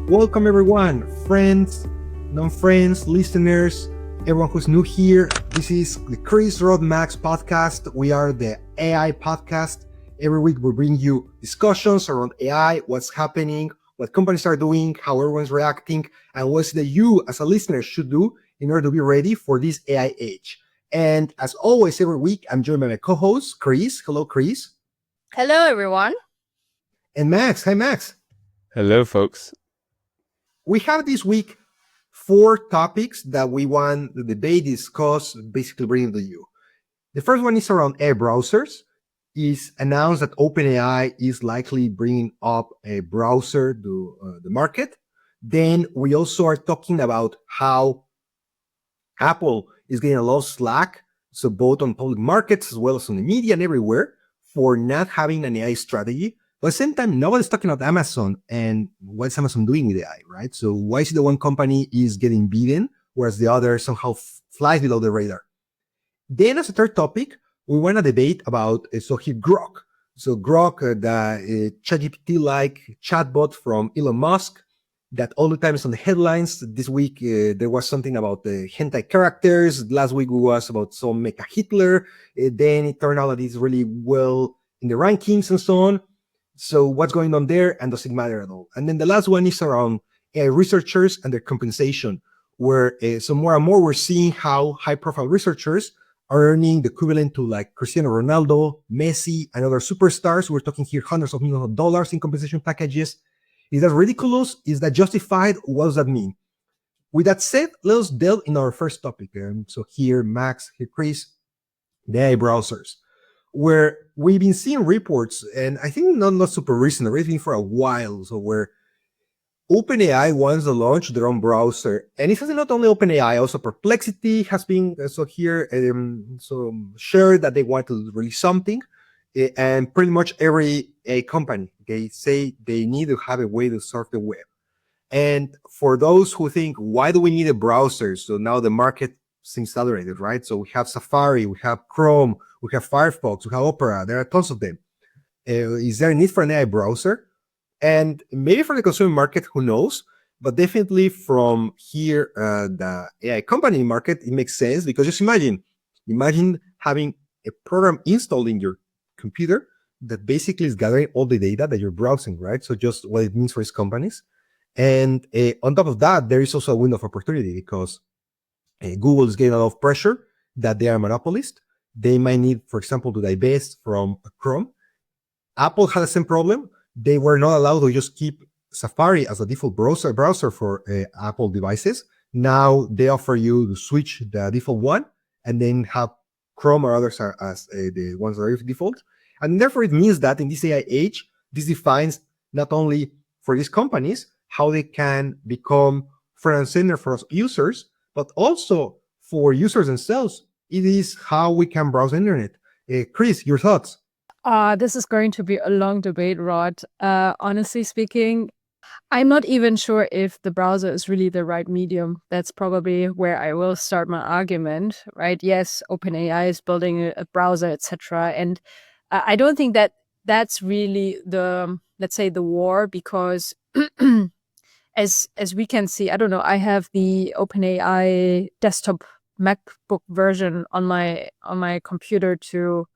Welcome everyone, friends, non-friends, listeners, everyone who's new here. This is the ChrisRodMax podcast. We are the AI podcast. Every week we bring you discussions around AI, what's happening, what companies are doing, how everyone's reacting, and what's that you as a listener should do in order to be ready for this AI age. And as always, every week, I'm joined by my co-host, Chris. Hello, Chris. Hello, everyone. And Max. Hi, Max. Hello, folks. We have this week 4 topics that we want the debate, discuss, basically bring to you. The first one is around AI browsers. It's announced that OpenAI is likely bringing up a browser to the market. Then we also are talking about how Apple is getting a lot of slack, so both on public markets as well as on the media and everywhere, for not having an AI strategy. But at the same time, nobody's talking about Amazon and what's Amazon doing with AI, right? So why is it the one company is getting beaten, whereas the other somehow flies below the radar? Then as a third topic, we want to debate about Grok. So Grok, the ChatGPT-like chatbot from Elon Musk, that all the time is on the headlines. This week, there was something about the hentai characters. Last week, it was about some Mecha Hitler. Then it turned out that it's really well in the rankings and so on. So what's going on there, and does it matter at all? And then the last one is around AI researchers and their compensation, where so more and more we're seeing how high-profile researchers are earning the equivalent to like Cristiano Ronaldo, Messi, and other superstars. We're talking here hundreds of millions of dollars in compensation packages. Is that ridiculous? Is that justified? What does that mean? With that said, let us delve in our first topic. So here, Max, here, Chris, the AI browsers, where we've been seeing reports, and I think not super recent, already for a while, so where OpenAI wants to launch their own browser. And it's not only OpenAI, also Perplexity has been shared that they want to release something. And pretty much every company, they say they need to have a way to surf the web. And for those who think, why do we need a browser? So now the market seems saturated, right? So we have Safari, we have Chrome, we have Firefox, we have Opera. There are tons of them. Is there a need for an AI browser? And maybe for the consumer market, who knows? But definitely from here, the AI company market, it makes sense, because just imagine having a program installed in your computer that basically is gathering all the data that you're browsing, right? So just what it means for its companies. And on top of that, there is also a window of opportunity, because Google is getting a lot of pressure that they are a monopolist. They might need, for example, to divest from Chrome. Apple had the same problem. They were not allowed to just keep Safari as a default browser for Apple devices. Now they offer you to switch the default one and then have Chrome or others as the ones that are default. And therefore, it means that in this AI age, this defines not only for these companies how they can become front and center for users, but also for users themselves. It is how we can browse the internet. Chris, your thoughts? This is going to be a long debate, Rod. Honestly speaking, I'm not even sure if the browser is really the right medium. That's probably where I will start my argument, right? Yes, OpenAI is building a browser, etc. And I don't think that that's really the, let's say, the war, because as we can see, I don't know, I have the OpenAI desktop MacBook version on my computer to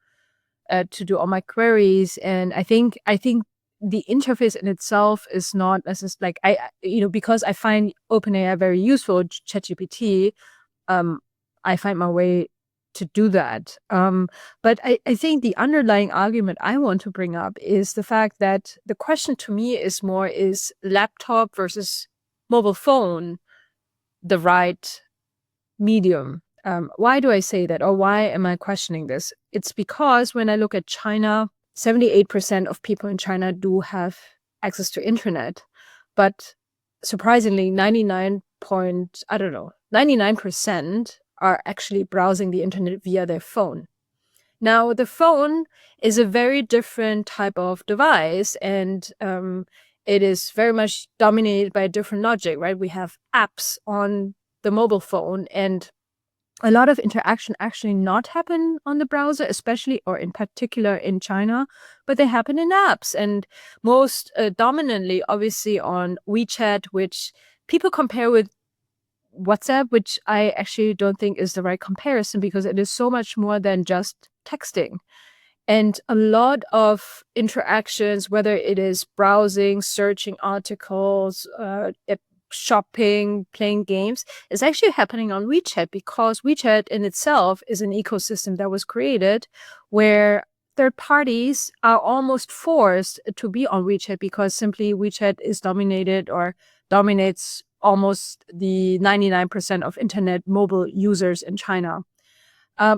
do all my queries, and I think the interface in itself is not as like because I find OpenAI very useful, ChatGPT. I find my way to do that. But I think the underlying argument I want to bring up is the fact that the question to me is more, is laptop versus mobile phone the right medium? Why do I say that, or why am I questioning this? It's because when I look at China, 78% of people in China do have access to internet, but surprisingly, 99% are actually browsing the internet via their phone. Now, the phone is a very different type of device, and it is very much dominated by a different logic, right? We have apps on the mobile phone, and a lot of interaction actually not happen on the browser, especially or in particular in China, but they happen in apps, and most dominantly, obviously, on WeChat, which people compare with WhatsApp, which I actually don't think is the right comparison because it is so much more than just texting. And a lot of interactions, whether it is browsing, searching articles, shopping, playing games, is actually happening on WeChat because WeChat in itself is an ecosystem that was created where third parties are almost forced to be on WeChat because simply WeChat is dominated or dominates almost the 99% of internet mobile users in China.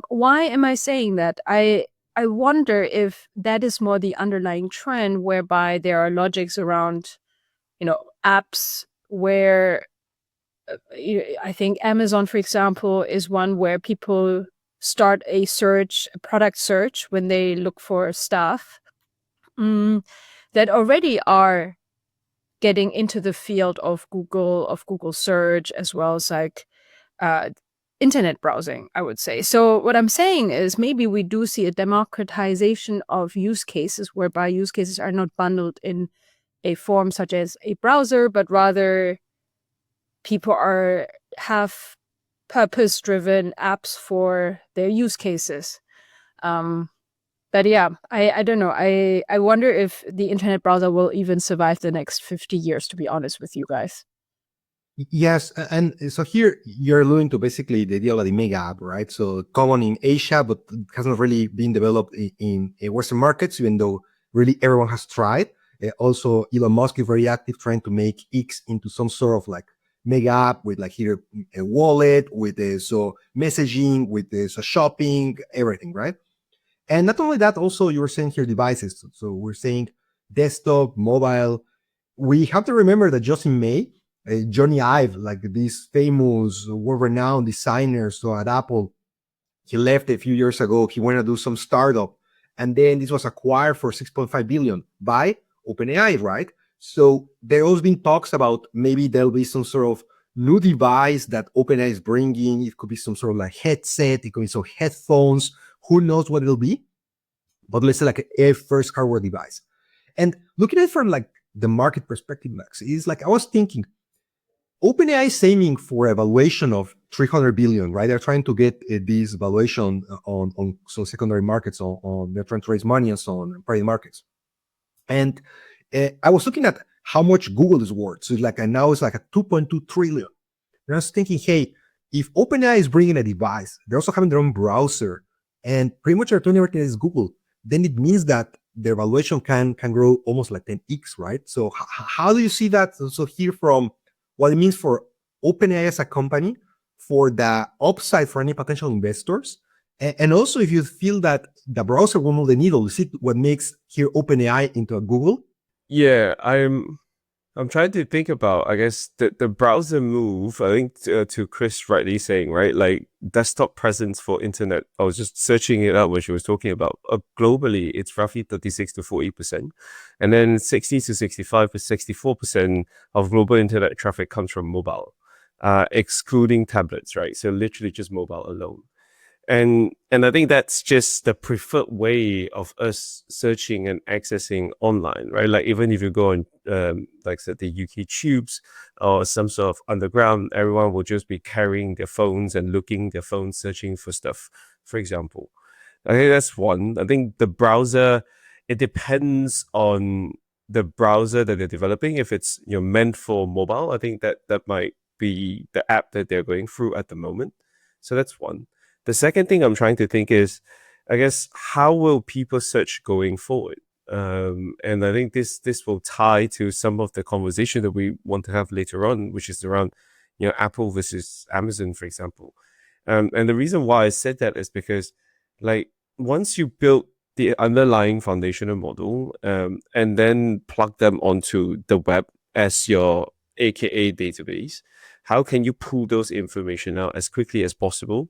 Why am I saying that? I wonder if that is more the underlying trend whereby there are logics around, apps where I think Amazon, for example, is one where people start a product search when they look for stuff that already are getting into the field of Google search, as well as like uh, internet browsing, I would say. So what I'm saying is maybe we do see a democratization of use cases whereby use cases are not bundled in a form such as a browser, but rather people have purpose-driven apps for their use cases. But yeah, I don't know. I wonder if the internet browser will even survive the next 50 years, to be honest with you guys. Yes, and so here you're alluding to basically the idea of the mega app, right? So common in Asia, but hasn't really been developed in Western markets, even though really everyone has tried. Also, Elon Musk is very active trying to make X into some sort of like mega app with like here a wallet, with so messaging, with so shopping, everything, right? And not only that, also you were saying here devices. So we're saying desktop, mobile. We have to remember that just in May, Johnny Ive, like this famous, world-renowned designer, so at Apple, he left a few years ago. He went to do some startup, and then this was acquired for 6.5 billion by OpenAI, right? So there always been talks about maybe there'll be some sort of new device that OpenAI is bringing. It could be some sort of like headset. It could be some headphones. Who knows what it'll be? But let's say like a first hardware device. And looking at it from like the market perspective, Max, is like I was thinking, OpenAI is aiming for a valuation of 300 billion, right? They're trying to get this valuation on some secondary markets, they're trying to raise money and so on, private markets. And I was looking at how much Google is worth. So it's like, and now it's like a 2.2 trillion. And I was thinking, hey, if OpenAI is bringing a device, they're also having their own browser, and pretty much everything is Google, then it means that their valuation can grow almost like 10x, right? So how do you see that? So here from what it means for OpenAI as a company, for the upside for any potential investors, and also if you feel that the browser will move the needle, is it what makes here OpenAI into a Google? Yeah, I'm trying to think about, I guess, the browser move. I think to Chris rightly saying, right, like desktop presence for internet. I was just searching it out when she was talking about globally, it's roughly 36 to 40%, and then 60 to 65 to 64% of global internet traffic comes from mobile, excluding tablets, right? So literally just mobile alone. And I think that's just the preferred way of us searching and accessing online, right? Like even if you go on, like I said, the UK tubes or some sort of underground, everyone will just be carrying their phones and looking their phones, searching for stuff, for example. I think that's one. I think the browser, it depends on the browser that they're developing. If it's meant for mobile, I think that might be the app that they're going through at the moment. So that's one. The second thing I'm trying to think is, I guess, how will people search going forward? And I think this will tie to some of the conversation that we want to have later on, which is around, Apple versus Amazon, for example. And the reason why I said that is because, like, once you build the underlying foundational model, and then plug them onto the web as your AKA database, how can you pull those information out as quickly as possible?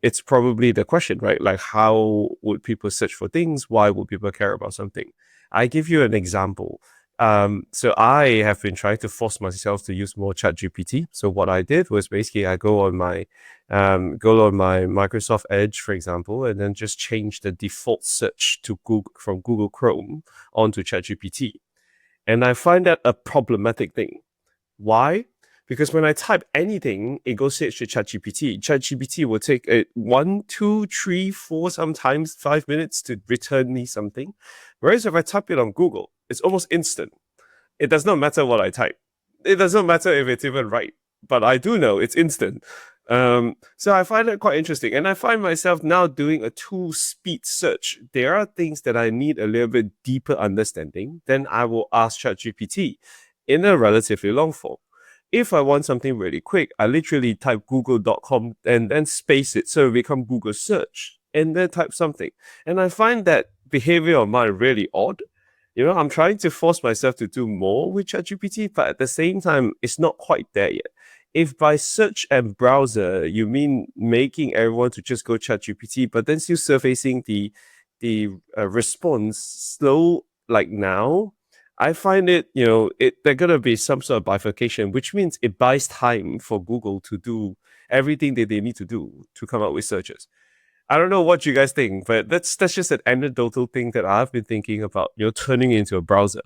It's probably the question, right? Like, how would people search for things? Why would people care about something? I give you an example. So I have been trying to force myself to use more ChatGPT. So what I did was basically I go on my Microsoft Edge, for example, and then just change the default search to Google from Google Chrome onto ChatGPT. And I find that a problematic thing. Why? Because when I type anything, it goes straight to ChatGPT. ChatGPT will take 1, 2, 3, 4, sometimes 5 minutes to return me something. Whereas if I type it on Google, it's almost instant. It does not matter what I type. It does not matter if it's even right. But I do know it's instant. So I find it quite interesting. And I find myself now doing a 2-speed search. There are things that I need a little bit deeper understanding. Then I will ask ChatGPT in a relatively long form. If I want something really quick, I literally type google.com and then space it so it becomes Google search and then type something. And I find that behavior of mine really odd. I'm trying to force myself to do more with ChatGPT, but at the same time, it's not quite there yet. If by search and browser, you mean making everyone to just go ChatGPT, but then still surfacing the response slow like now, I find it, there's going to be some sort of bifurcation, which means it buys time for Google to do everything that they need to do to come up with searches. I don't know what you guys think, but that's just an anecdotal thing that I've been thinking about, turning into a browser.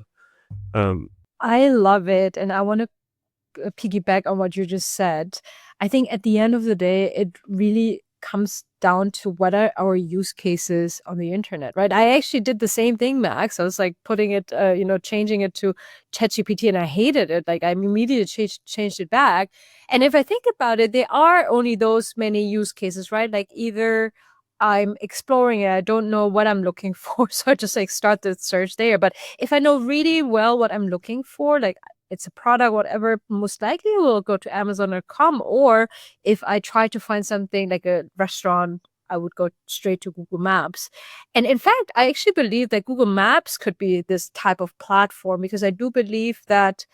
I love it. And I want to piggyback on what you just said. I think at the end of the day, it really comes down to what are our use cases on the internet, right? I actually did the same thing, Max. I was like putting it, changing it to ChatGPT, and I hated it. Like I immediately changed it back. And if I think about it, there are only those many use cases, right? Like either I'm exploring it, I don't know what I'm looking for, so I just like start the search there. But if I know really well what I'm looking for, like it's a product, whatever, most likely will go to Amazon.com. Or if I try to find something like a restaurant, I would go straight to Google Maps. And in fact, I actually believe that Google Maps could be this type of platform, because I do believe that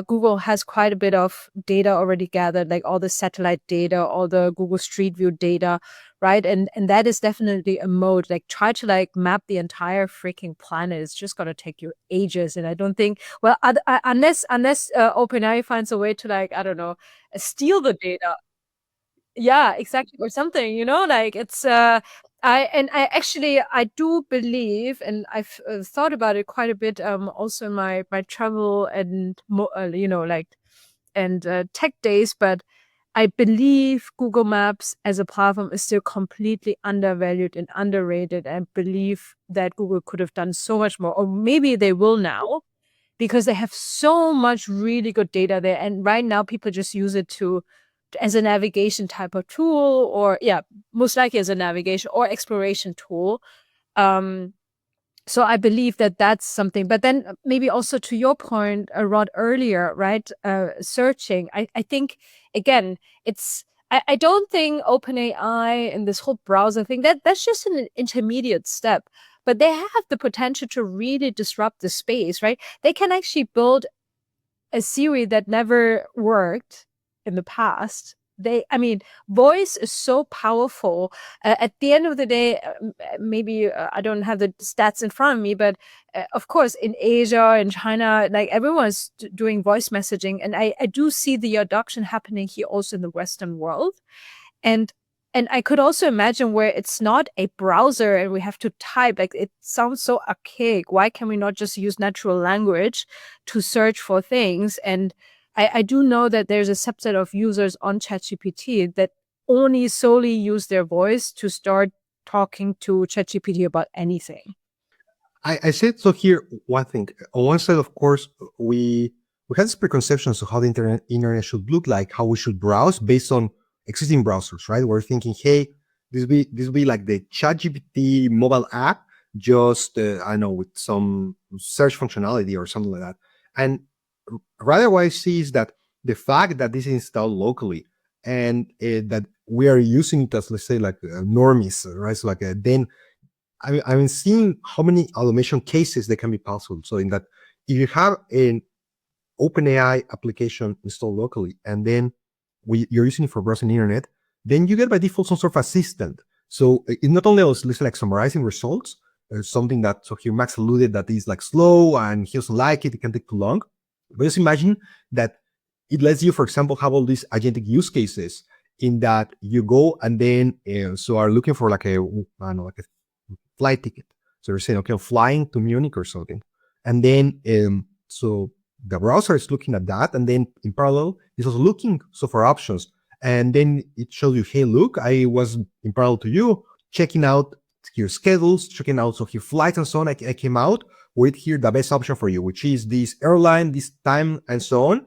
Google has quite a bit of data already gathered, like all the satellite data, all the Google Street View data, right? And that is definitely a mode. Like try to like map the entire freaking planet. It's just gonna take you ages. And I don't think, well, unless OpenAI finds a way to like, I don't know, steal the data. Yeah, exactly, or something. Like it's I do believe, and I've thought about it quite a bit. Also in my travel and tech days, but I believe Google Maps as a platform is still completely undervalued and underrated. And believe that Google could have done so much more, or maybe they will now, because they have so much really good data there. And right now, people just use it as a navigation type of tool, or most likely as a navigation or exploration tool. So I believe that that's something. But then maybe also to your point, Rod, earlier, right? Searching. I think, again, I don't think OpenAI and this whole browser thing, that's just an intermediate step. But they have the potential to really disrupt the space, right? They can actually build a Siri that never worked in the past. Voice is so powerful. At the end of the day, maybe I don't have the stats in front of me, but of course, in Asia, in China, like everyone's doing voice messaging. And I do see the adoption happening here also in the Western world. And I could also imagine where it's not a browser and we have to type. Like it sounds so archaic. Why can we not just use natural language to search for things? And I do know that there's a subset of users on ChatGPT that only solely use their voice to start talking to ChatGPT about anything. I said so here. One thing on one side, of course, we have these preconceptions of how the internet should look like, how we should browse based on existing browsers, right? We're thinking, hey, this will be like the ChatGPT mobile app, just I don't know, with some search functionality or something like that. And rather, what I see is that the fact that this is installed locally and that we are using it as, let's say, like normies, right? So like then I'm seeing how many automation cases there can be possible. So in that, if you have an OpenAI application installed locally, and then you're using it for browsing the internet, then you get by default some sort of assistant. So it's not only, let's say, like summarizing results, something that, so here Max alluded that is like slow and he doesn't like it can take too long. But just imagine that it lets you, for example, have all these agentic use cases in that you go and then so are looking for like a, I don't know, like a flight ticket. So you're saying, okay, I'm flying to Munich or something. And then so the browser is looking at that, and then in parallel, it's also looking so for options. And then it shows you, hey, look, I was in parallel to you, checking out your schedules, checking out so your flights and so on. I came out with here the best option for you, which is this airline, this time, and so on.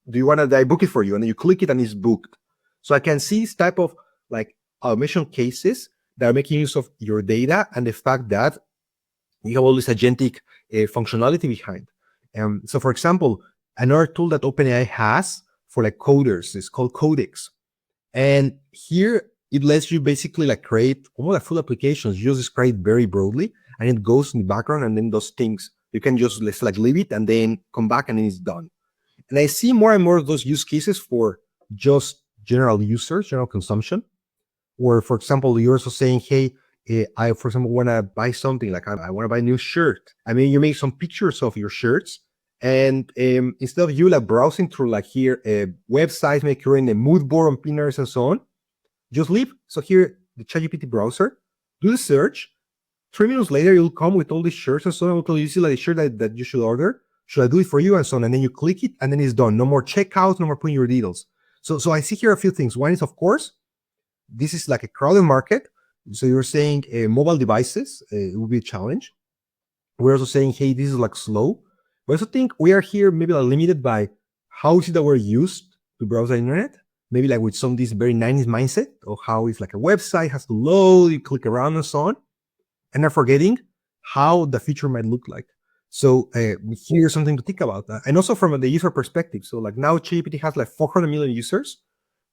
Do you want that I book it for you? And then you click it and it's booked. So I can see this type of like automation cases that are making use of your data and the fact that you have all this agentic functionality behind. So for example, another tool that OpenAI has for like coders is called Codex. And here it lets you basically like create almost like full applications. You just create very broadly and it goes in the background and then those things, you can just let's like leave it and then come back and then it's done. And I see more and more of those use cases for just general users, general consumption, where, for example, you're also saying, hey, I, for example, want to buy something like I want to buy a new shirt. I mean, you make some pictures of your shirts, and instead of you like browsing through like here websites, make your own a mood board on Pinterest and so on, just leave. So here, the ChatGPT browser, do the search. 3 minutes later, you'll come with all these shirts and so on. It will tell you, see like the shirt that you should order. Should I do it for you and so on? And then you click it, and then it's done. No more checkout, no more putting your details. So I see here a few things. One is, of course, this is like a crowded market. So you're saying mobile devices, it will be a challenge. We're also saying, hey, this is like slow. But I also think we are here maybe like limited by how is it that we're used to browse the internet. Maybe like with some of this very 90s mindset of how it's like a website has to load, you click around and so on. And I'm forgetting how the future might look like. So here's something to think about. And also from the user perspective. So like now ChatGPT has like 400 million users.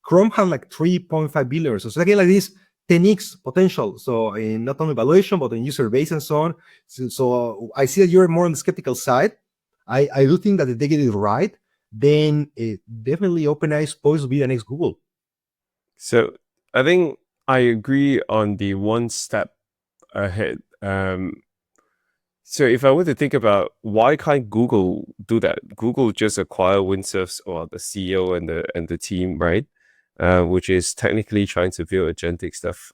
Chrome has like 3.5 billion. So it's again like this 10x potential. So in not only valuation, but in user base and so on. So I see that you're more on the skeptical side. I do think that if they get it right, then definitely OpenAI is supposed to be the next Google. So I think I agree on the one step ahead. So if I were to think about why can't Google do that? Google just acquire Windsurf's or the CEO and the team, right? Which is technically trying to build agentic stuff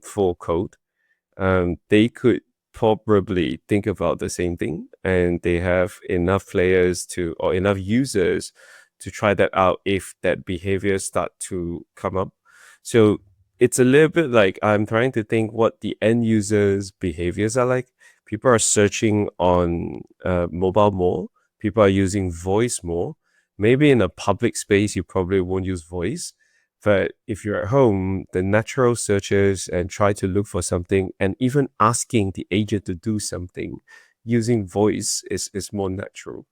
for code. They could probably think about the same thing, and they have enough players or enough users to try that out if that behavior start to come up. So it's a little bit like I'm trying to think what the end users' behaviors are like. People are searching on mobile more. People are using voice more. Maybe in a public space, you probably won't use voice. But if you're at home, the natural searches and try to look for something, and even asking the agent to do something using voice is more natural.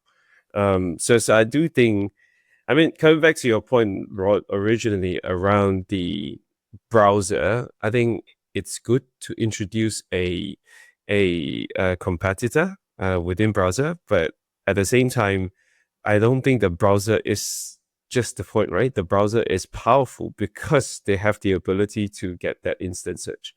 So I do think, I mean, coming back to your point, Rod, originally around the browser, I think it's good to introduce a competitor within browser, but at the same time, I don't think the browser is just the point, right? The browser is powerful because they have the ability to get that instant search.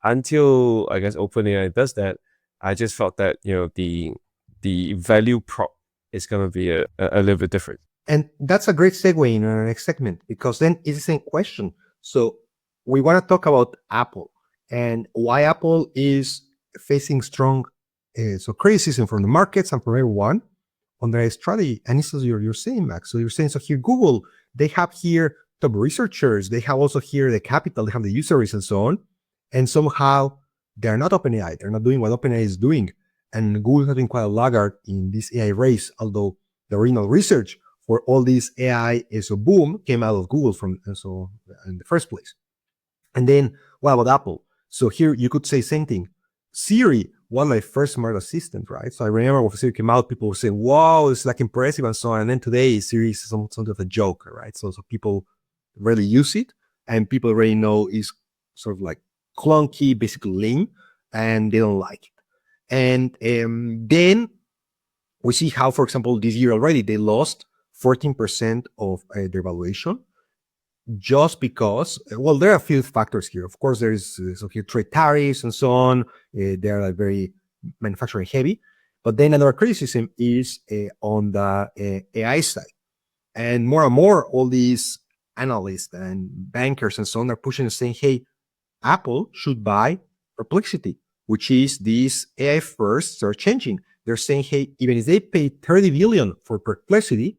Until I guess OpenAI does that, I just felt that the value prop is going to be a little bit different. And that's a great segue in our next segment, because then it's the same question. So we want to talk about Apple and why Apple is facing strong criticism from the markets and from everyone on their strategy. And it's as you're saying, Max. So you're saying, so here Google, they have here top researchers, they have also here the capital, they have the user base and so on. And somehow they're not OpenAI. They're not doing what OpenAI is doing. And Google has been quite a laggard in this AI race, although the original research for all this AI is a boom came out of Google so in the first place. And then what about Apple? So here you could say same thing. Siri was my first smart assistant, right? So I remember when Siri came out, people were saying, wow, it's like impressive and so on. And then today Siri is something of a joke, right? So people really use it, and people already know it's sort of like clunky, basically lame, and they don't like it. And then we see how, for example, this year already, they lost 14% of their valuation. just because, well, there are a few factors here. Of course, there's so here trade tariffs and so on. They're like very manufacturing heavy. But then another criticism is on the AI side. And more, all these analysts and bankers and so on are pushing and saying, hey, Apple should buy Perplexity, which is this AI first search engine. They're saying, hey, even if they pay 30 billion for Perplexity,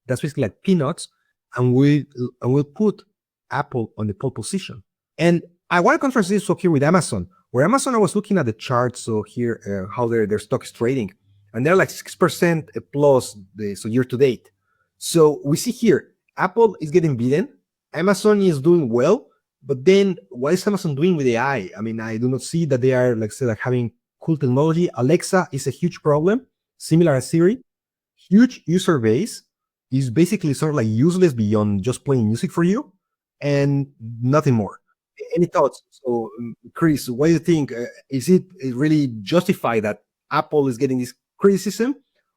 that's basically like peanuts, and we'll put Apple on the pole position. And I want to contrast this here with Amazon, where Amazon, I was looking at the chart, so here, how their stock is trading, and they're like 6% plus, so year to date. So we see here, Apple is getting beaten, Amazon is doing well, but then what is Amazon doing with AI? I mean, I do not see that they are, like, say, like having cool technology. Alexa is a huge problem, similar as Siri. Huge user base, is basically sort of like useless beyond just playing music for you and nothing more. Any thoughts? So, Chris, what do you think? Is it really justified that Apple is getting this criticism,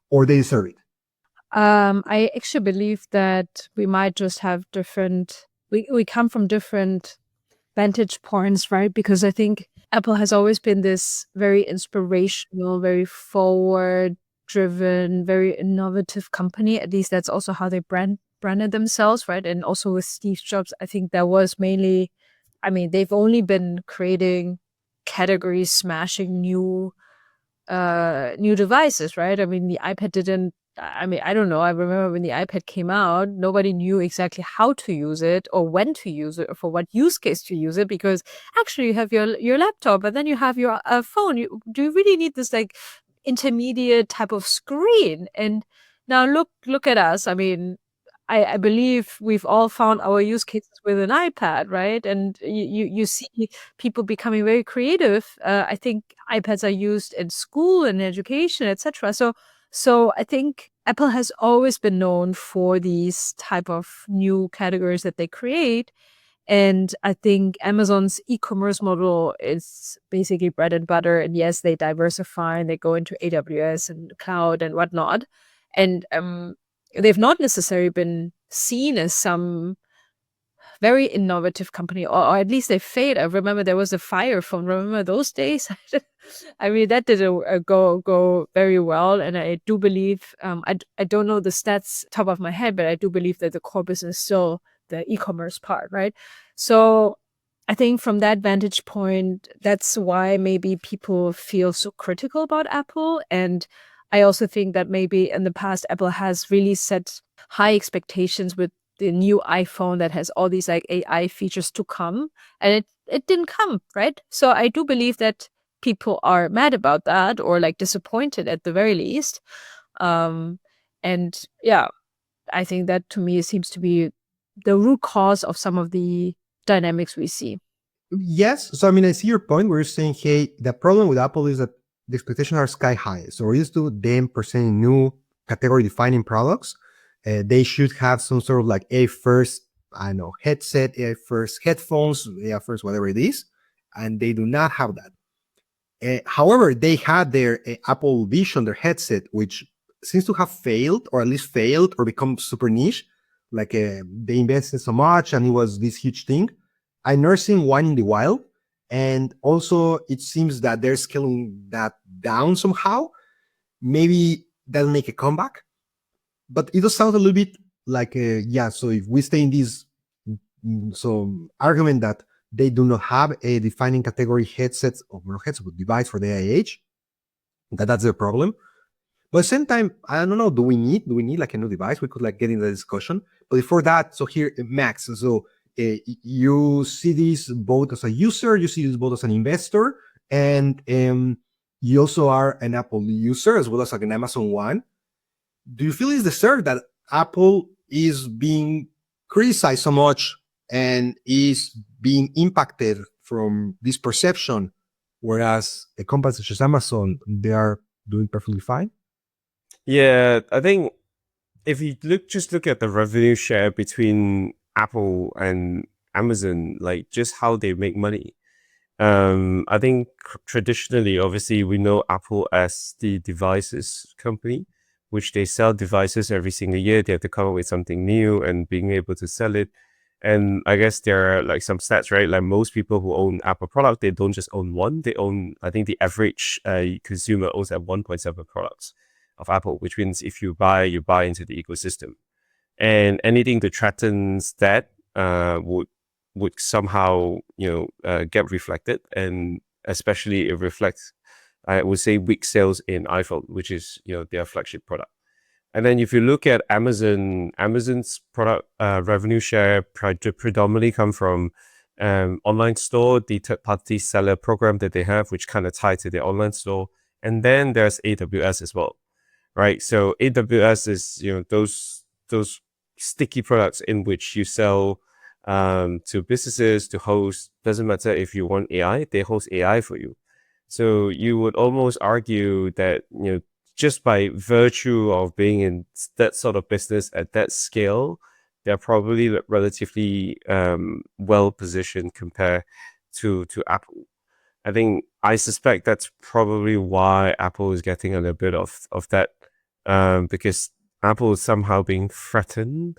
or they deserve it? I actually believe that we might just have we come from different vantage points, right? Because I think Apple has always been this very inspirational, very forward driven, very innovative company. At least that's also how they branded themselves, right? And also with Steve Jobs, I think that was mainly, I mean, they've only been creating category smashing new devices, right? I mean, the iPad didn't, I mean, I don't know. I remember when the iPad came out, nobody knew exactly how to use it or when to use it or for what use case to use it, because actually you have your laptop and then you have your phone. Do you really need this like intermediate type of screen? And now look at us. I mean, I believe we've all found our use cases with an iPad, right? And you see people becoming very creative. I think iPads are used in school and education, etc. So I think Apple has always been known for these type of new categories that they create. And I think Amazon's e-commerce model is basically bread and butter. And yes, they diversify and they go into AWS and cloud and whatnot. And they've not necessarily been seen as some very innovative company, or at least they failed. I remember there was a Fire phone. Remember those days? I mean, that didn't go very well. And I do believe, I don't know the stats top of my head, but I do believe that the core business is still the e-commerce part, right? So I think from that vantage point, that's why maybe people feel so critical about Apple. And I also think that maybe in the past, Apple has really set high expectations with the new iPhone that has all these like AI features to come, and it didn't come, right? So I do believe that people are mad about that, or like disappointed at the very least. And yeah, I think that to me seems to be the root cause of some of the dynamics we see. Yes. So, I mean, I see your point where you're saying, hey, the problem with Apple is that the expectations are sky high. So we're used to them presenting new category defining products. They should have some sort of like a first, I don't know, headset, a first headphones, a first whatever it is. And they do not have that. However, they had their Apple Vision, their headset, which seems to have failed, or at least failed, or become super niche. Like they invested so much and it was this huge thing. I never seen one in the wild. And also it seems that they're scaling that down somehow. Maybe that'll make a comeback. But it does sound a little bit like, yeah, so if we stay in this argument that they do not have a defining category headsets, or not headset, but device for the AI age, that's their problem. But at the same time, I don't know, do we need like a new device? We could like get into the discussion. But before that, so here, Max, so you see this both as a user, you see this both as an investor, and you also are an Apple user as well as like an Amazon one. Do you feel it's deserved that Apple is being criticized so much and is being impacted from this perception, whereas a company such as Amazon, they are doing perfectly fine? Yeah, I think if you just look at the revenue share between Apple and Amazon, like just how they make money. I think traditionally, obviously, we know Apple as the devices company, which they sell devices every single year. They have to come up with something new and being able to sell it. And I guess there are like some stats, right? Like most people who own Apple product, they don't just own one. They own, I think the average consumer owns at 1.7 products of Apple, which means if you buy into the ecosystem. And anything that threatens that would somehow, get reflected. And especially it reflects, I would say, weak sales in iPhone, which is, their flagship product. And then if you look at Amazon's product revenue share predominantly come from online store, the third-party seller program that they have, which kind of tie to their online store. And then there's AWS as well, right? So AWS is, those sticky products in which you sell to businesses to host. Doesn't matter if you want AI, they host AI for you. So you would almost argue that, just by virtue of being in that sort of business at that scale, they're probably relatively well positioned compared to Apple. I suspect that's probably why Apple is getting a little bit of that, because Apple is somehow being threatened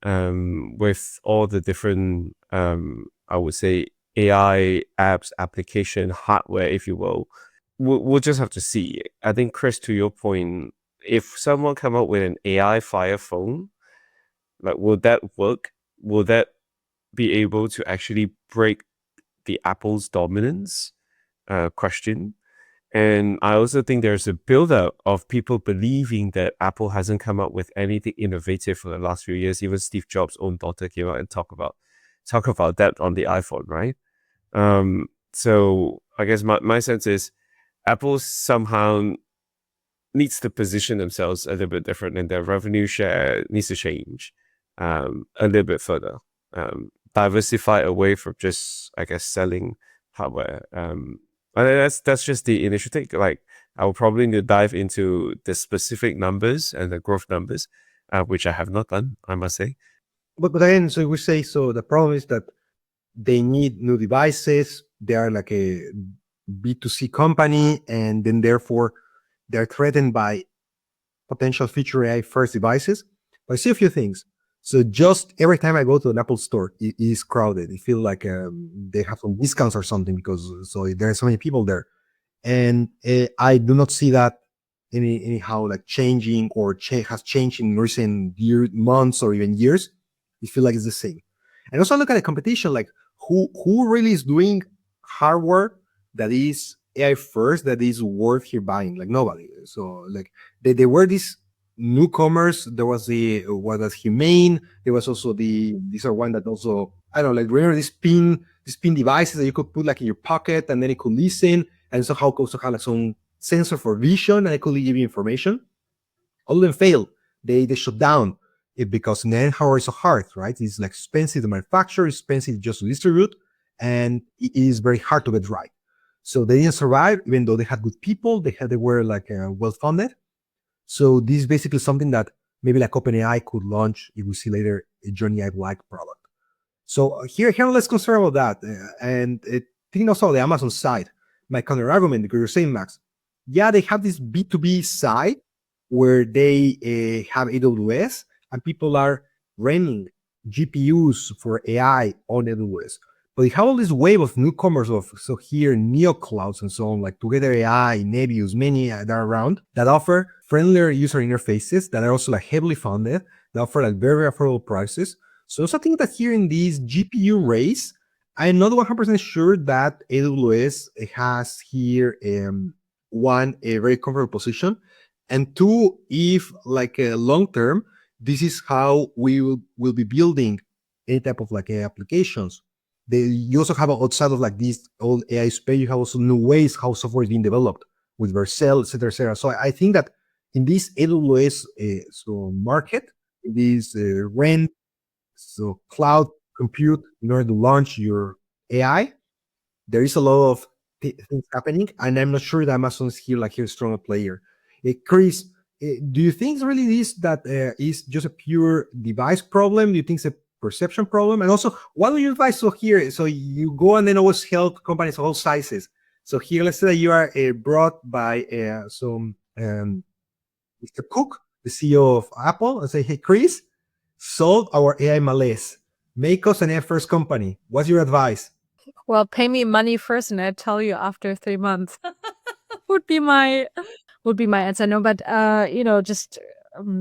with all the different, I would say, AI apps, application, hardware, if you will. We'll just have to see. I think, Chris, to your point, if someone come up with an AI Fire phone, like, will that work? Will that be able to actually break the Apple's dominance? Question. And I also think there's a buildup of people believing that Apple hasn't come up with anything innovative for the last few years. Even Steve Jobs' own daughter came out and talk about that on the iPhone, right? So I guess my sense is Apple somehow needs to position themselves a little bit different, and their revenue share needs to change a little bit further, diversify away from just, I guess, selling hardware. And that's just the initial take. Like, I will probably need to dive into the specific numbers and the growth numbers, which I have not done, I must say. But again, so we say, so the problem is that they need new devices. They are like a B2C company, and then therefore they're threatened by potential future AI first devices. But I see a few things. So just every time I go to an Apple store, it is crowded. I feel like they have some discounts or something because there are so many people there. And I do not see that anyhow like changing or has changed in recent months or even years. I feel like it's the same. And also look at the competition, like who really is doing hardware that is AI first, that is worth here buying? Like nobody. So like they were these newcomers. There was what was Humane. There was also these are one that also, I don't know, like remember these pin devices that you could put like in your pocket and then it could listen, and somehow also had like some sensor for vision and it could give you information. All of them failed. They shut down because then hardware is so hard, right? It's like expensive to manufacture, expensive just to distribute, and it is very hard to get right. So they didn't survive, even though they had good people. They were like well funded. So this is basically something that maybe like OpenAI could launch. You will see later a Journey AI-like product. So here let's consider about that. And thinking also the Amazon side, my counter argument, because you're saying, Max, yeah, they have this B2B side where they have AWS and people are renting GPUs for AI on AWS. But they have all this wave of newcomers so here neoclouds and so on, like Together AI, Nebius, many that are around that offer friendlier user interfaces that are also like heavily funded, that offer like very affordable prices. So also I think that here in this GPU race, I'm not 100% sure that AWS has here one, a very comfortable position, and two, if like a long term, this is how we will be building any type of like AI applications. You also have outside of like this old AI space, you have also new ways how software is being developed with Vercel, et cetera, et cetera. So I think that in this AWS market, in this rent, so cloud compute in order to launch your AI, there is a lot of things happening, and I'm not sure that Amazon is here like a stronger player. Chris, do you think really this that is just a pure device problem? Do you think it's a perception problem? And also, what do you advise? So here, so you go and then always help companies of all sizes. So here, let's say that you are brought by Mr. Cook, the CEO of Apple, and say, hey, Chris, solve our AI malaise. Make us an Air first company. What's your advice? Well, pay me money first, and I'd tell you after 3 months. would be my answer. No, but just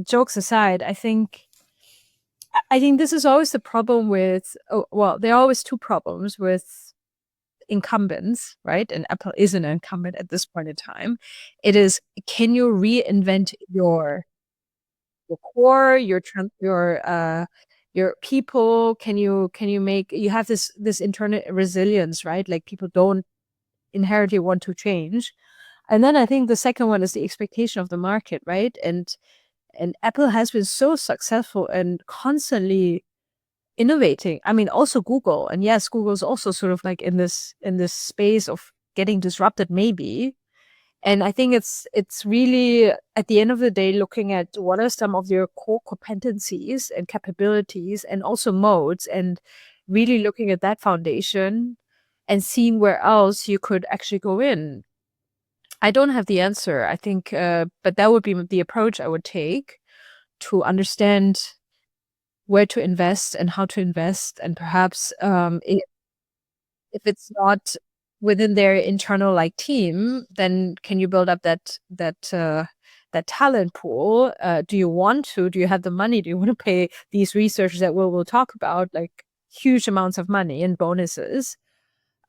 jokes aside, I think this is always the problem with. Oh, well, there are always two problems with incumbents, right? And Apple is an incumbent at this point in time. It is, can you reinvent your core, your people? Can you make, you have this internal resilience, right? Like, people don't inherently want to change. And then I think the second one is the expectation of the market, right? And Apple has been so successful and constantly innovating. I mean, also Google, and yes, Google's also sort of like in this space of getting disrupted, maybe. And I think it's really, at the end of the day, looking at what are some of your core competencies and capabilities and also modes, and really looking at that foundation and seeing where else you could actually go in. I don't have the answer, I think, but that would be the approach I would take to understand where to invest and how to invest. And perhaps if it's not within their internal team, then can you build up that talent pool? Do you want to? Do you have the money? Do you want to pay these researchers that we'll talk about, like, huge amounts of money and bonuses?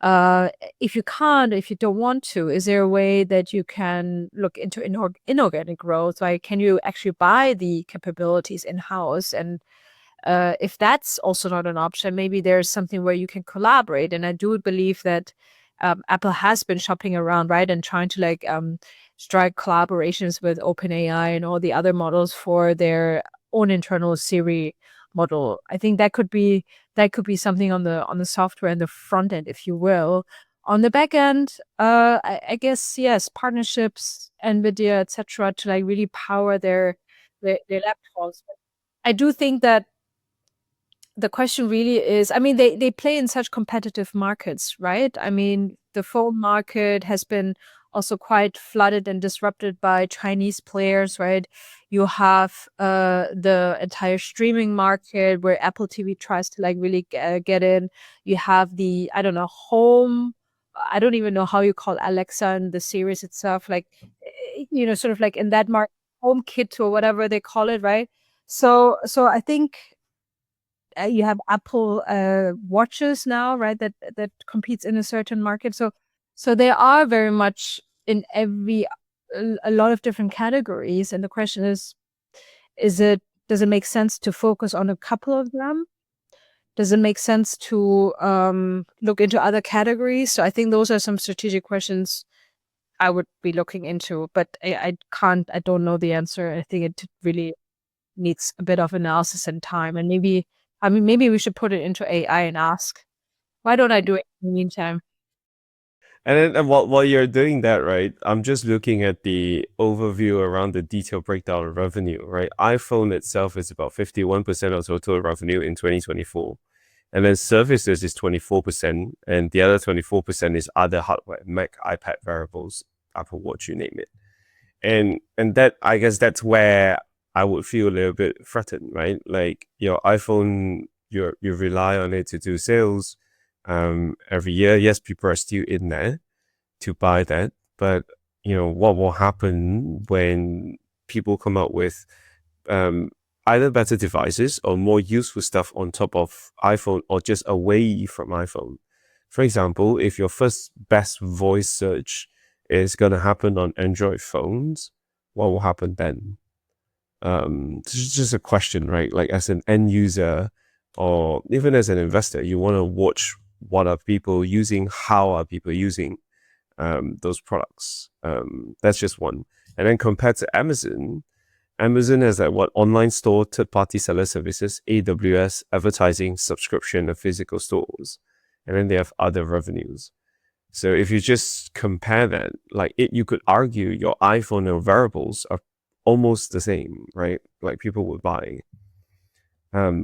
If you can't, if you don't want to, is there a way that you can look into inorganic growth? Like, can you actually buy the capabilities in-house? And if that's also not an option, maybe there's something where you can collaborate. And I do believe that Apple has been shopping around, right, and trying to strike collaborations with OpenAI and all the other models for their own internal Siri model. I think that could be something on the software and the front end, if you will. On the back end, I guess, yes, partnerships, NVIDIA, etc., to really power their laptops. I do think that the question really is, I mean, they play in such competitive markets, right? I mean, the phone market has been also quite flooded and disrupted by Chinese players, right? You have the entire streaming market where Apple TV tries to really get in. You have the, I don't know, home. I don't even know how you call Alexa and the series itself, sort of in that market, HomeKit or whatever they call it, right? So I think you have Apple watches now, right? That competes in a certain market. So they are very much in a lot of different categories. And the question is does it make sense to focus on a couple of them? Does it make sense to look into other categories? So I think those are some strategic questions I would be looking into, but I don't know the answer. I think it really needs a bit of analysis and time. And maybe we should put it into AI and ask, why don't I do it in the meantime? And then while you're doing that, right, I'm just looking at the overview around the detailed breakdown of revenue, right? iPhone itself is about 51% of total revenue in 2024. And then services is 24%, and the other 24% is other hardware, Mac, iPad, wearables, Apple Watch, you name it. And that, I guess that's where I would feel a little bit threatened, right? Like, your iPhone, you rely on it to do sales every year. Yes, people are still in there to buy that, but what will happen when people come out with either better devices or more useful stuff on top of iPhone or just away from iPhone? For example, if your first best voice search is going to happen on Android phones, what will happen then? It's just a question, right? Like, as an end user or even as an investor, you want to watch what are people using, how are people using those products. That's just one. And then compared to Amazon has online store, third-party seller services, AWS, advertising, subscription, and physical stores. And then they have other revenues. So if you just compare that, you could argue your iPhone and wearables are almost the same, right? Like, people would buy.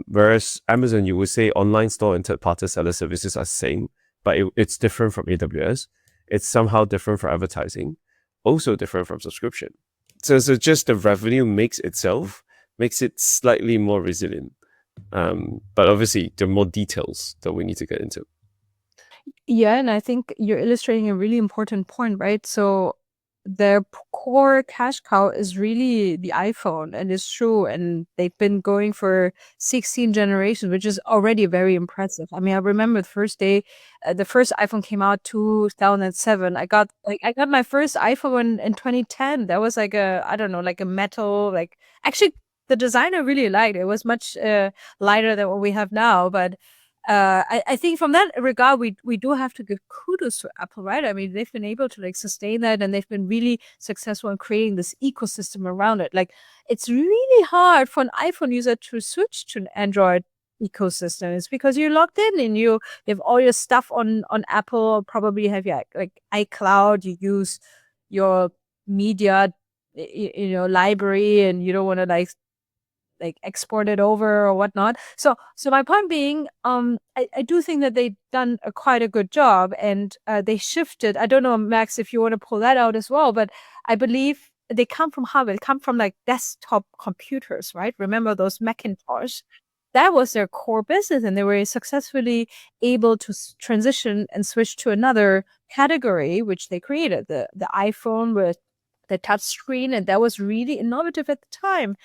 Whereas Amazon, you would say online store and third-party seller services are the same, but it's different from AWS. It's somehow different from advertising, also different from subscription. So just the revenue mix itself makes it slightly more resilient. But obviously, there are more details that we need to get into. Yeah, and I think you're illustrating a really important point, right? So their core cash cow is really the iPhone, and it's true. And they've been going for 16 generations, which is already very impressive. I mean, I remember the first day, the first iPhone came out 2007. I got my first iPhone in 2010. That was like I don't know, like a metal, like actually the design I really liked. It was much lighter than what we have now, but I think from that regard, we do have to give kudos to Apple, right? I mean, they've been able to like sustain that, and they've been really successful in creating this ecosystem around it. Like, it's really hard for an iPhone user to switch to an Android ecosystem. It's because you're logged in and you have all your stuff on Apple. Probably have your like iCloud. You use your media, library, and you don't want to like export it over or whatnot. So my point being, I do think that they've done quite a good job, and they shifted. I don't know, Max, if you want to pull that out as well, but I believe they come from Harvard. They come from like desktop computers, right? Remember those Macintosh? That was their core business, and they were successfully able to transition and switch to another category, which they created, the iPhone with the touch screen, and that was really innovative at the time.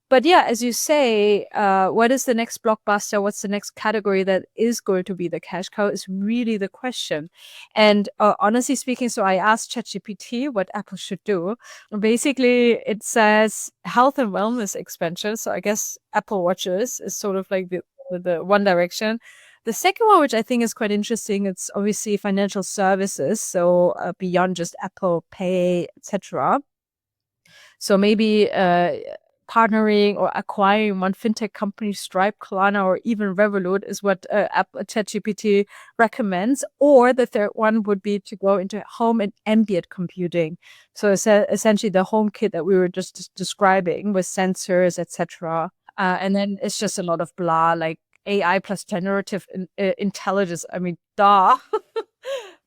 But yeah, as you say, what is the next blockbuster? What's the next category that is going to be the cash cow is really the question. And honestly speaking, so I asked ChatGPT what Apple should do. Basically, it says health and wellness expansion. So I guess Apple Watches is sort of like the one direction. The second one, which I think is quite interesting, it's obviously financial services. So beyond just Apple Pay, etc. So maybe partnering or acquiring one fintech company, Stripe, Klarna, or even Revolut is what ChatGPT recommends. Or the third one would be to go into home and ambient computing. So essentially the home kit that we were just describing with sensors, etc. And then it's just a lot of blah, like AI plus generative intelligence. I mean, duh.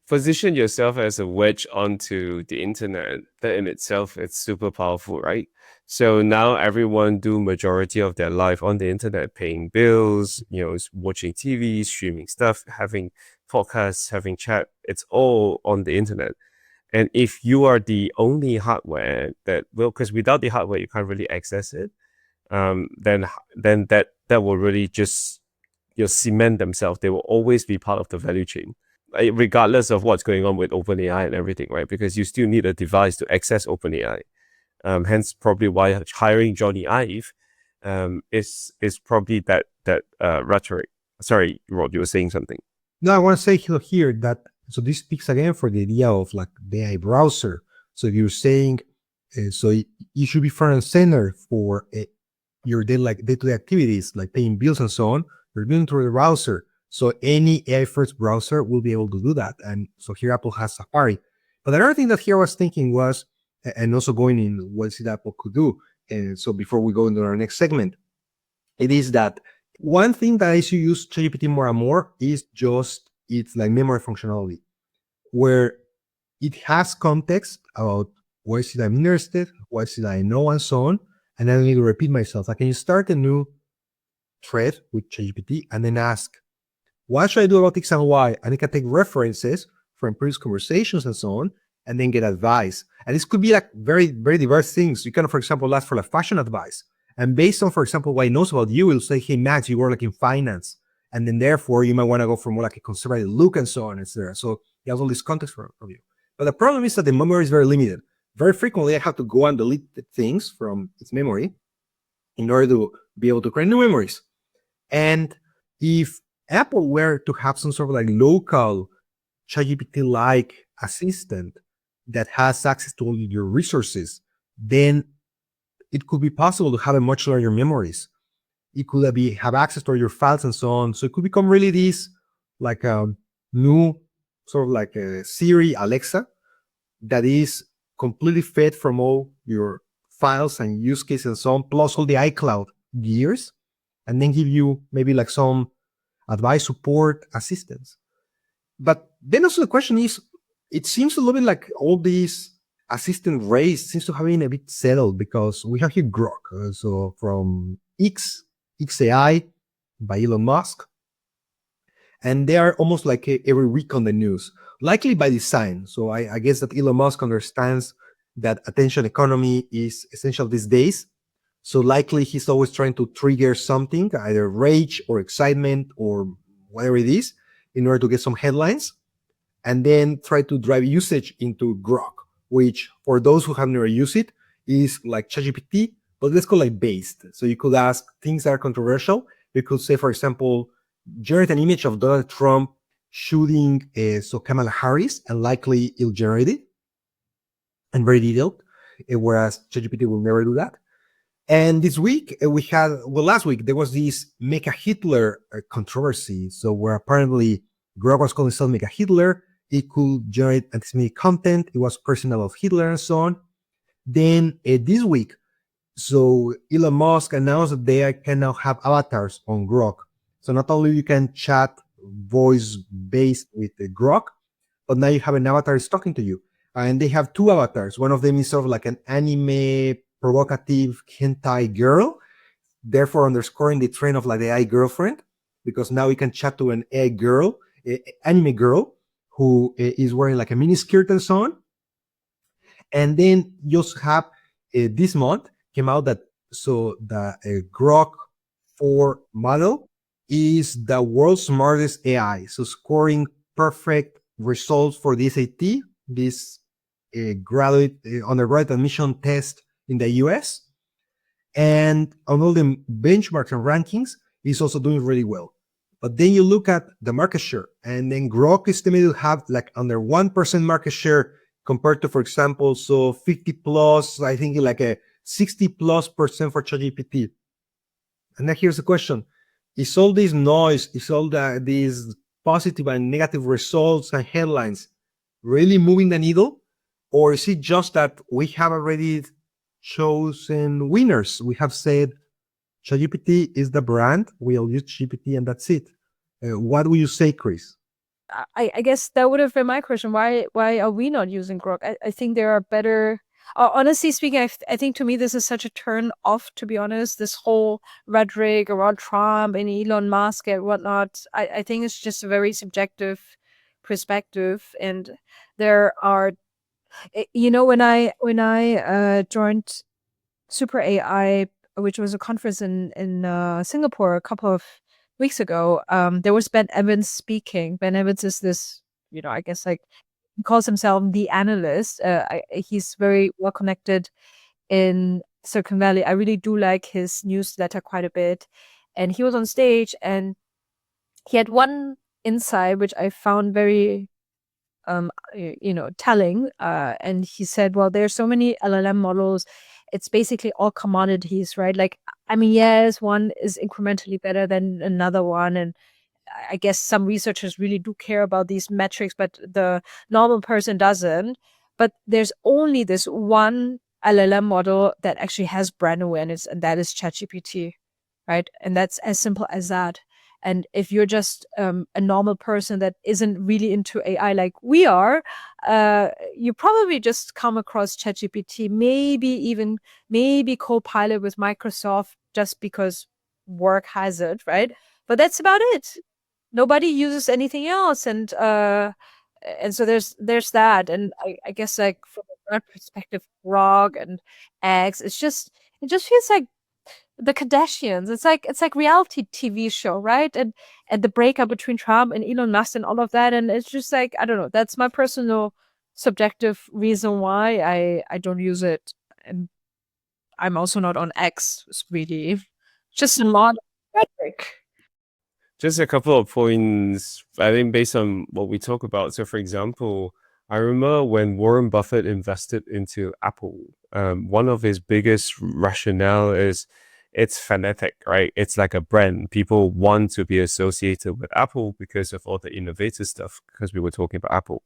Position yourself as a wedge onto the internet. That in itself, it's super powerful, right? So now everyone do majority of their life on the internet, paying bills, watching TV, streaming stuff, having podcasts, having chat. It's all on the internet. And if you are the only hardware that will, because without the hardware you can't really access it, then that will really just cement themselves. They will always be part of the value chain, regardless of what's going on with OpenAI and everything, right? Because you still need a device to access OpenAI. Hence, probably why hiring Johnny Ive is probably that rhetoric. Sorry, Rod, you were saying something. No, I want to say here that, so this speaks again for the idea of like the AI browser. So if you're saying, so you should be front and center for your day-to-day activities, like paying bills and so on, you're doing through the browser. So any AI-first browser will be able to do that. And so here Apple has Safari. But another thing that here I was thinking was, and also going in what is it Apple could do. And so before we go into our next segment, it is that one thing that I should use ChatGPT more and more is just its like memory functionality, where it has context about what is it I'm interested, what is it I know, and so on. And then I need to repeat myself. Like, can you start a new thread with ChatGPT and then ask, what should I do about X and Y? And it can take references from previous conversations and so on, and then get advice. And this could be like very, very diverse things. You can, for example, ask for like fashion advice. And based on, for example, what it knows about you, it'll say, hey, Max, you work like in finance. And then therefore, you might want to go for more like a conservative look and so on, etc. So it has all this context from you. But the problem is that the memory is very limited. Very frequently, I have to go and delete the things from its memory in order to be able to create new memories. And if Apple were to have some sort of like local ChatGPT-like assistant that has access to all your resources, then it could be possible to have a much larger memories. It could have access to all your files and so on. So it could become really this like a new sort of like a Siri Alexa that is completely fed from all your files and use cases and so on, plus all the iCloud gears, and then give you maybe like some advice, support, assistance. But then also the question is, it seems a little bit like all these assistant race seems to have been a bit settled, because we have here Grok, so from XAI, by Elon Musk. And they are almost like every week on the news, likely by design. So I guess that Elon Musk understands that attention economy is essential these days. So likely he's always trying to trigger something, either rage or excitement or whatever it is, in order to get some headlines, and then try to drive usage into Grok, which for those who have never used it is like ChatGPT, but let's call it based. So you could ask things that are controversial. You could say, for example, generate an image of Donald Trump shooting Kamala Harris, and likely it'll generate it, and very detailed, whereas ChatGPT will never do that. And this week last week there was this Mecha Hitler controversy. So where apparently Grok was calling itself Mecha Hitler, it could generate anti-Semitic content, it was personal of Hitler and so on. Then this week, so Elon Musk announced that they can now have avatars on Grok. So not only you can chat voice based with the Grok, but now you have an avatar is talking to you. And they have two avatars. One of them is sort of like an anime provocative hentai girl, therefore underscoring the trend of like the AI girlfriend, because now you can chat to an AI girl, anime girl, who is wearing like a mini skirt and so on. And then you also have this month came out that so the Grok 4 model is the world's smartest AI. So scoring perfect results for the SAT, this graduate undergraduate admission test in the US. And on all the benchmarks and rankings, is also doing really well. But then you look at the market share, and then Grok is estimated to have like under 1% market share compared to, for example, so 50 plus, I think like a 60+% for ChatGPT. And then here's the question. Is all this noise, is all these positive and negative results and headlines really moving the needle? Or is it just that we have already chosen winners? We have said ChatGPT is the brand, we'll use GPT and that's it. What would you say, Chris? I guess that would have been my question. Why are we not using Grok? I think there are better. Honestly speaking, I think to me this is such a turn off. To be honest, this whole rhetoric around Trump and Elon Musk and whatnot. I think it's just a very subjective perspective, and there are, when I joined Super AI, which was a conference in Singapore a couple of weeks ago, there was Ben Evans speaking. Ben Evans is this, I guess like he calls himself the analyst. He's very well connected in Silicon Valley. I really do like his newsletter quite a bit. And he was on stage and he had one insight which I found very telling. And he said, well, there's so many LLM models. It's basically all commodities, right? Like, I mean, yes, one is incrementally better than another one. And I guess some researchers really do care about these metrics, but the normal person doesn't. But there's only this one LLM model that actually has brand awareness, and that is ChatGPT, right? And that's as simple as that. And if you're just a normal person that isn't really into AI like we are, you probably just come across ChatGPT, maybe Copilot with Microsoft, just because work has it, right? But that's about it. Nobody uses anything else, and so there's that. And I guess like from a brand perspective, Grok and X, it just feels like the Kardashians. It's like reality TV show, right? And the breakup between Trump and Elon Musk and all of that. And it's just like, I don't know. That's my personal subjective reason why I don't use it. And I'm also not on X, really. Just a lot of rhetoric. Just a couple of points, I think, based on what we talk about. So, for example, I remember when Warren Buffett invested into Apple, one of his biggest rationale is it's phonetic, right? It's like a brand. People want to be associated with Apple because of all the innovative stuff, because we were talking about Apple.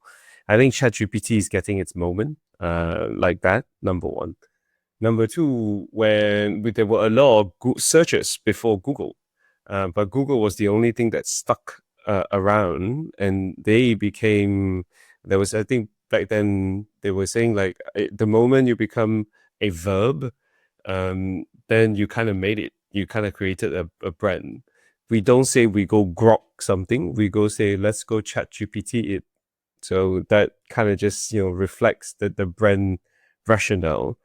I think ChatGPT is getting its moment like that, number one. Number two, when there were a lot of searches before Google, but Google was the only thing that stuck around, and they became, there was, I think back then they were saying like the moment you become a verb, then you kind of made it, you kind of created a brand. we don't say we go grok something, we go say let's go chat GPT it. So that kind of just reflects the brand rationale.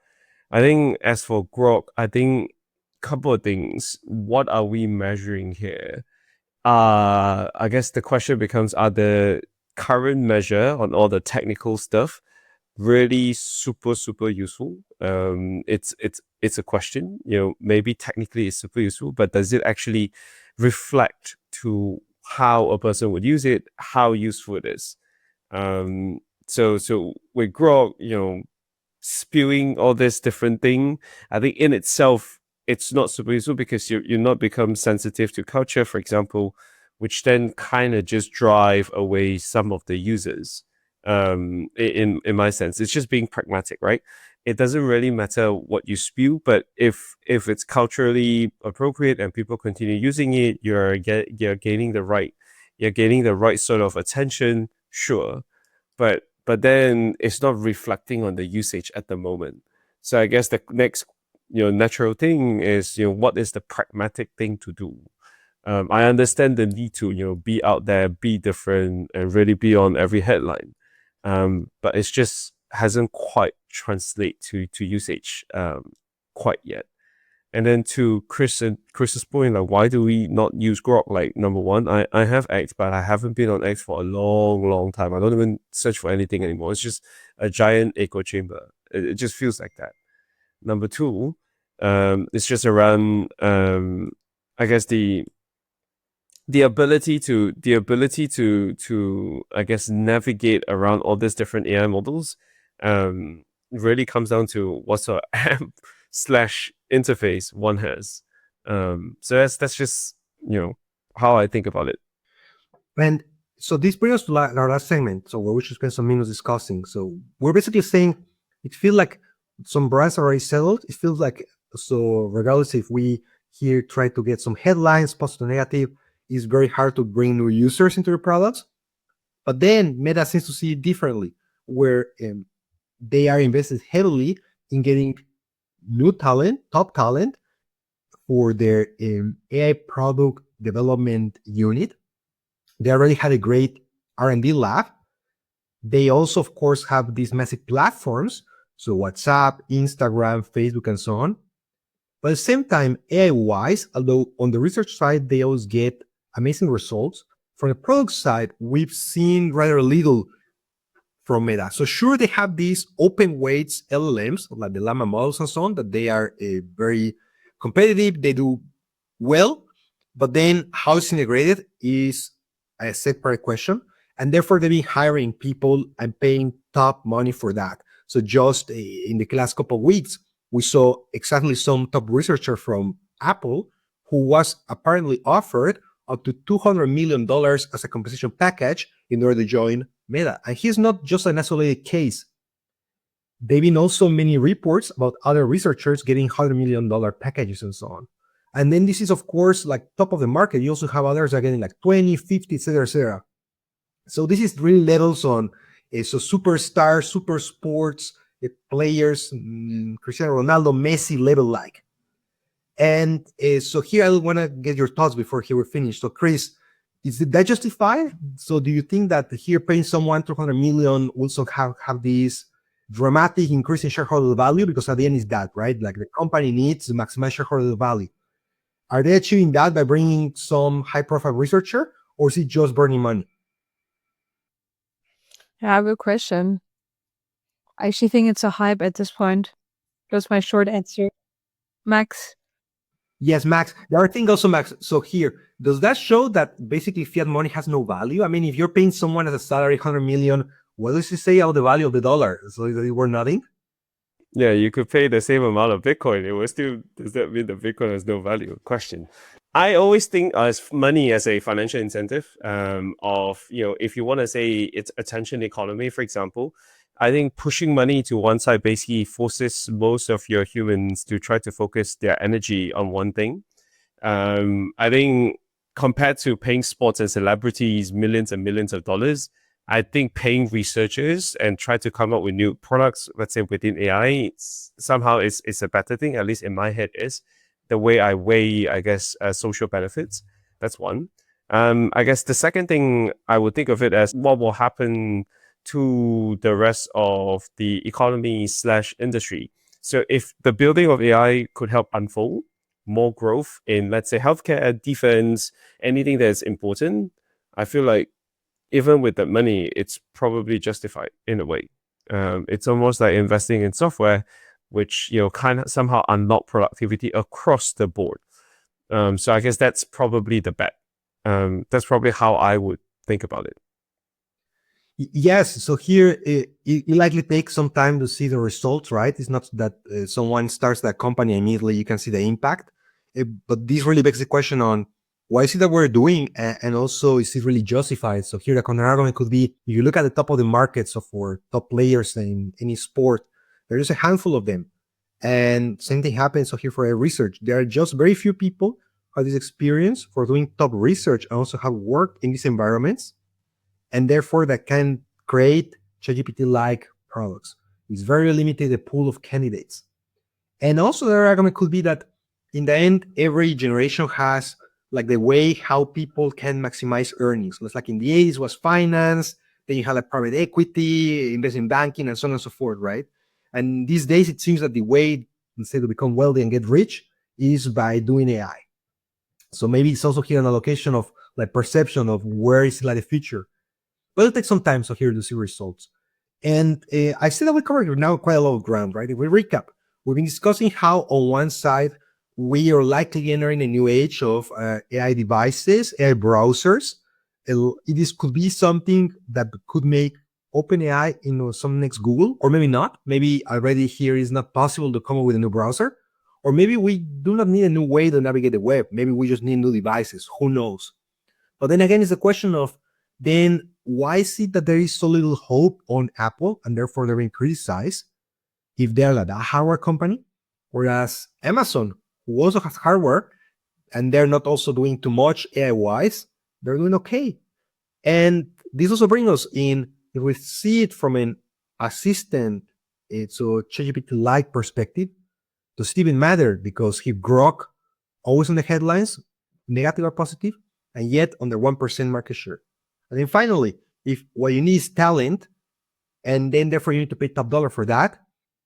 I think as for Grok, I think a couple of things. What are we measuring here? I guess the question becomes, are the current measure on all the technical stuff really super useful? It's a question. Maybe technically it's super useful, but does it actually reflect to how a person would use it, how useful it is? So with Grok, spewing all this different thing, I think in itself it's not super useful because you're not become sensitive to culture, for example, which then kind of just drive away some of the users. In my sense, it's just being pragmatic, right? It doesn't really matter what you spew, but if it's culturally appropriate and people continue using it, you're gaining the right sort of attention, sure. But then it's not reflecting on the usage at the moment. So I guess the next natural thing is what is the pragmatic thing to do? I understand the need to be out there, be different, and really be on every headline. But it's just hasn't quite translate to usage quite yet. And then to Chris's point, like, why do we not use Grok? Like, number one, I have X, but I haven't been on X for a long time. I don't even search for anything anymore. It's just a giant echo chamber. It just feels like that. Number two, it's just around I guess the ability to I guess navigate around all these different AI models really comes down to what sort of app / interface one has. So that's just how I think about it. And so this brings us to our last segment, so where we should spend some minutes discussing. So we're basically saying it feels like some brands are already settled. It feels like, so regardless if we here try to get some headlines, positive or negative, it's very hard to bring new users into your products. But then Meta seems to see it differently, where they are invested heavily in getting new talent, top talent, for their AI product development unit. They already had a great R&D lab. They also, of course, have these massive platforms, so WhatsApp, Instagram, Facebook, and so on. But at the same time, AI-wise, although on the research side, they always get amazing results, from the product side, we've seen rather little from Meta. So sure, they have these open weights LLMs, like the Llama models and so on, that they are very competitive, they do well, but then how it's integrated is a separate question. And therefore, they've been hiring people and paying top money for that. So just in the last couple of weeks, we saw exactly some top researcher from Apple who was apparently offered up to $200 million as a compensation package in order to join Meta. And he's not just an isolated case. There have been also many reports about other researchers getting $100 million packages and so on. And then this is, of course, like top of the market. You also have others that are getting like 20, 50, etc., etc. So this is really levels on so superstars, super sports players, Cristiano Ronaldo, Messi level like. And so here I want to get your thoughts before he will finish. So Chris, is that justified? So do you think that here paying someone 200 million also have this dramatic increase in shareholder value? Because at the end is that, right? Like the company needs to maximize shareholder value. Are they achieving that by bringing some high profile researcher, or is it just burning money? Yeah, good question. I actually think it's a hype at this point. That's my short answer. Max? Yes, Max. The other thing also, Max, so here, does that show that basically fiat money has no value? I mean, if you're paying someone as a salary 100 million, what does it say about the value of the dollar? So is it worth nothing? Yeah, you could pay the same amount of Bitcoin. It will still, does that mean that Bitcoin has no value? Question. I always think as money as a financial incentive of, if you want to say it's attention economy, for example, I think pushing money to one side basically forces most of your humans to try to focus their energy on one thing. I think compared to paying sports and celebrities millions and millions of dollars, I think paying researchers and try to come up with new products, let's say within AI, somehow it's a better thing, at least in my head is the way I weigh, I guess, social benefits. That's one. I guess the second thing I would think of it as what will happen to the rest of the economy / industry. So if the building of AI could help unfold more growth in, let's say, healthcare, defense, anything that's important, I feel like even with that money, it's probably justified in a way. It's almost like investing in software, which kind of somehow unlock productivity across the board. So I guess that's probably the bet. That's probably how I would think about it. Yes, so here it likely takes some time to see the results, right? It's not that someone starts that company immediately you can see the impact. But this really begs the question on why is it that we're doing, and also is it really justified? So here the counter argument could be, if you look at the top of the market, so for top players in any sport, there is a handful of them. And same thing happens so here for research. There are just very few people who have this experience for doing top research and also have worked in these environments, and therefore that can create ChatGPT-like products. It's very limited the pool of candidates. And also the argument could be that in the end, every generation has like the way how people can maximize earnings. It's like in the 80s was finance, then you had like private equity, investment banking, and so on and so forth, right? And these days it seems that the way, instead to become wealthy and get rich, is by doing AI. So maybe it's also here an allocation of like perception of where is like the future. But it'll take some time so here to see results. And I see that we covered now quite a lot of ground, right? If we recap, we've been discussing how on one side, we are likely entering a new age of AI devices, AI browsers. This could be something that could make OpenAI some next Google, or maybe not. Maybe already here is not possible to come up with a new browser. Or maybe we do not need a new way to navigate the web. Maybe we just need new devices. Who knows? But then again, it's a question of then why is it that there is so little hope on Apple and therefore they're being criticized if they're like a hardware company, whereas Amazon, who also has hardware and they're not also doing too much AI-wise, they're doing okay. And this also brings us in, if we see it from an assistant, so ChatGPT-like perspective, does it even matter? Because he Grok always on the headlines, negative or positive, and yet under 1% market share. And then finally, if what you need is talent, and then therefore you need to pay top dollar for that,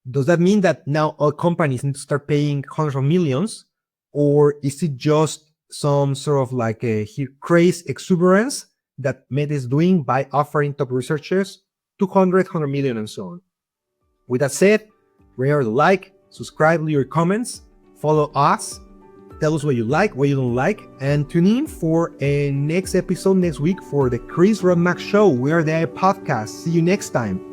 does that mean that now all companies need to start paying hundreds of millions? Or is it just some sort of like a crazy exuberance that Meta is doing by offering top researchers 100 million and so on? With that said, remember to like, subscribe, leave your comments, follow us, tell us what you like, what you don't like, and tune in for a next episode next week for the ChrisRodMaxShow. We are the AI podcast. See you next time.